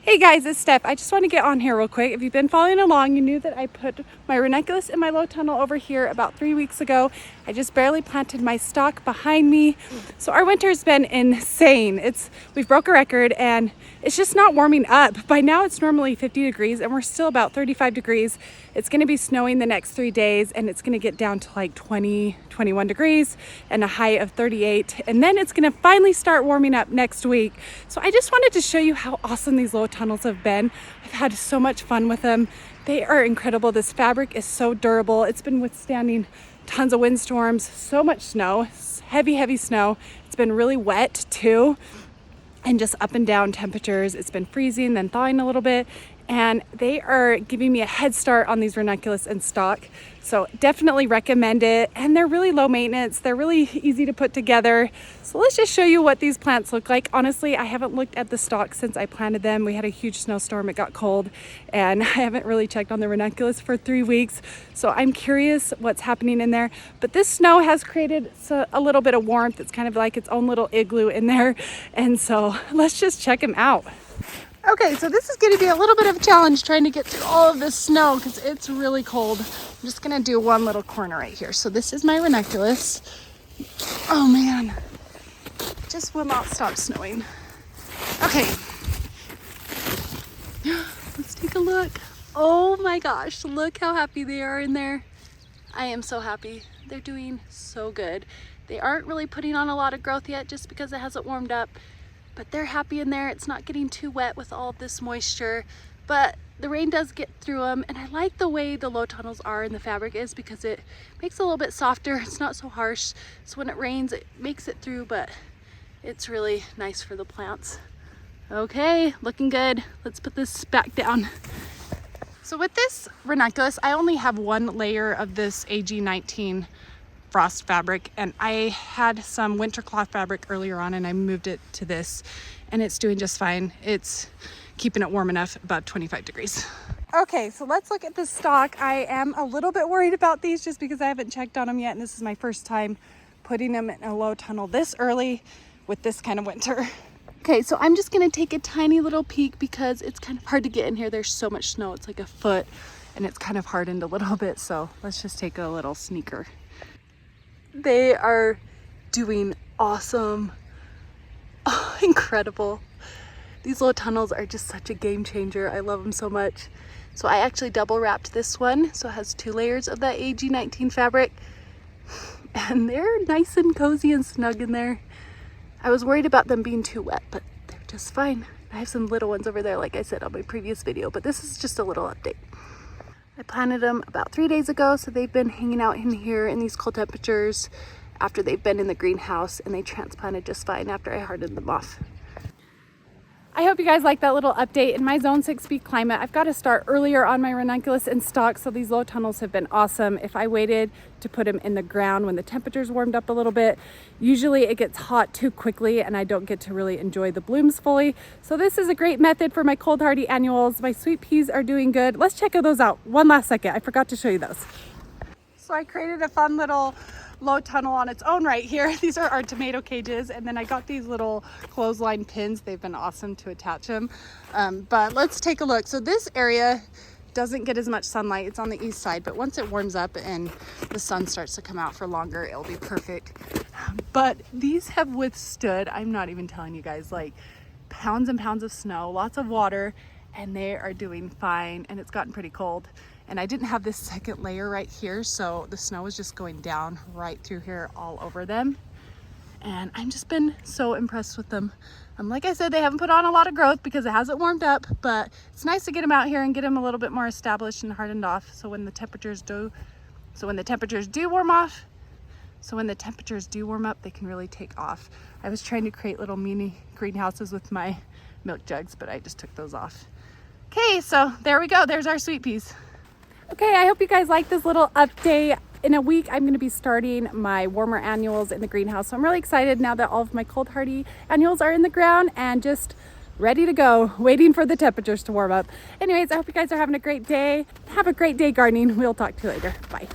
Hey guys, it's Steph. I just want to get on here real quick. If you've been following along, you knew that I put my Ranunculus in my low tunnel over here about 3 weeks ago. I just barely planted my stock behind me. So our winter's been insane. We've broke a record and it's just not warming up. By now it's normally 50 degrees and we're still about 35 degrees. It's going to be snowing the next 3 days and it's going to get down to like 20, 21 degrees and a high of 38. And then it's going to finally start warming up next week. So I just wanted to show you how awesome these low tunnels have been. I've had so much fun with them. They are incredible. This fabric is so durable. It's been withstanding tons of windstorms, so much snow, heavy snow. It's been really wet too, and just up and down temperatures. It's been freezing, then thawing a little bit, and they are giving me a head start on these Ranunculus in stock. So definitely recommend it. And they're really low maintenance. They're really easy to put together. So let's just show you what these plants look like. Honestly, I haven't looked at the stock since I planted them. We had a huge snowstorm, it got cold, and I haven't really checked on the Ranunculus for 3 weeks. So I'm curious what's happening in there. But this snow has created a little bit of warmth. It's kind of like its own little igloo in there. And so let's just check them out. Okay, so this is going to be a little bit of a challenge trying to get through all of this snow because it's really cold. I'm just going to do one little corner right here. So this is my Ranunculus. Oh man, it just will not stop snowing. Okay, let's take a look. Oh my gosh, look how happy they are in there. I am so happy. They're doing so good. They aren't really putting on a lot of growth yet just because it hasn't warmed up. But they're happy in there. It's not getting too wet with all of this moisture, but the rain does get through them. And I like the way the low tunnels are and the fabric is because it makes it a little bit softer. It's not so harsh. So when it rains, it makes it through, but it's really nice for the plants. Okay, looking good. Let's put this back down. So with this Ranunculus, I only have one layer of this AG19 frost fabric, and I had some winter cloth fabric earlier on and I moved it to this and it's doing just fine. It's keeping it warm enough, about 25 degrees. Okay, so let's look at the stock. I am a little bit worried about these just because I haven't checked on them yet, and this is my first time putting them in a low tunnel this early with this kind of winter. Okay, so I'm just gonna take a tiny little peek because it's kind of hard to get in here. There's so much snow, it's like a foot, and it's kind of hardened a little bit, so let's just take a little sneaker. They are doing awesome. Oh, incredible. These little tunnels are just such a game changer. I love them so much. So I actually double wrapped this one, so it has 2 layers of that AG19 fabric, and they're nice and cozy and snug in there. I was worried about them being too wet, but they're just fine. I have some little ones over there, like I said on my previous video, but this is just a little update. I planted them about 3 days ago, so they've been hanging out in here in these cold temperatures after they've been in the greenhouse, and they transplanted just fine after I hardened them off. I hope you guys like that little update. In my zone 6B climate, I've got to start earlier on my Ranunculus in stock, so these low tunnels have been awesome. If I waited to put them in the ground when the temperatures warmed up a little bit, usually it gets hot too quickly and I don't get to really enjoy the blooms fully. So this is a great method for my cold hardy annuals. My sweet peas are doing good. Let's check those out. One last second, I forgot to show you those. So I created a fun little low tunnel on its own right here. These are our tomato cages, and then I got these little clothesline pins. They've been awesome to attach them. But let's take a look. So this area doesn't get as much sunlight. It's on the east side, but once it warms up and the sun starts to come out for longer, it'll be perfect. But these have withstood, I'm not even telling you guys, like pounds and pounds of snow, lots of water, and they are doing fine. And it's gotten pretty cold. And I didn't have this second layer right here, so the snow was just going down right through here all over them. And I've just been so impressed with them. Like I said, they haven't put on a lot of growth because it hasn't warmed up, but it's nice to get them out here and get them a little bit more established and hardened off. So when the temperatures do warm up, they can really take off. I was trying to create little mini greenhouses with my milk jugs, but I just took those off. Okay, so there we go. There's our sweet peas. Okay, I hope you guys like this little update. In a week, I'm going to be starting my warmer annuals in the greenhouse. So I'm really excited now that all of my cold hardy annuals are in the ground and just ready to go, waiting for the temperatures to warm up. Anyways, I hope you guys are having a great day. Have a great day gardening. We'll talk to you later. Bye.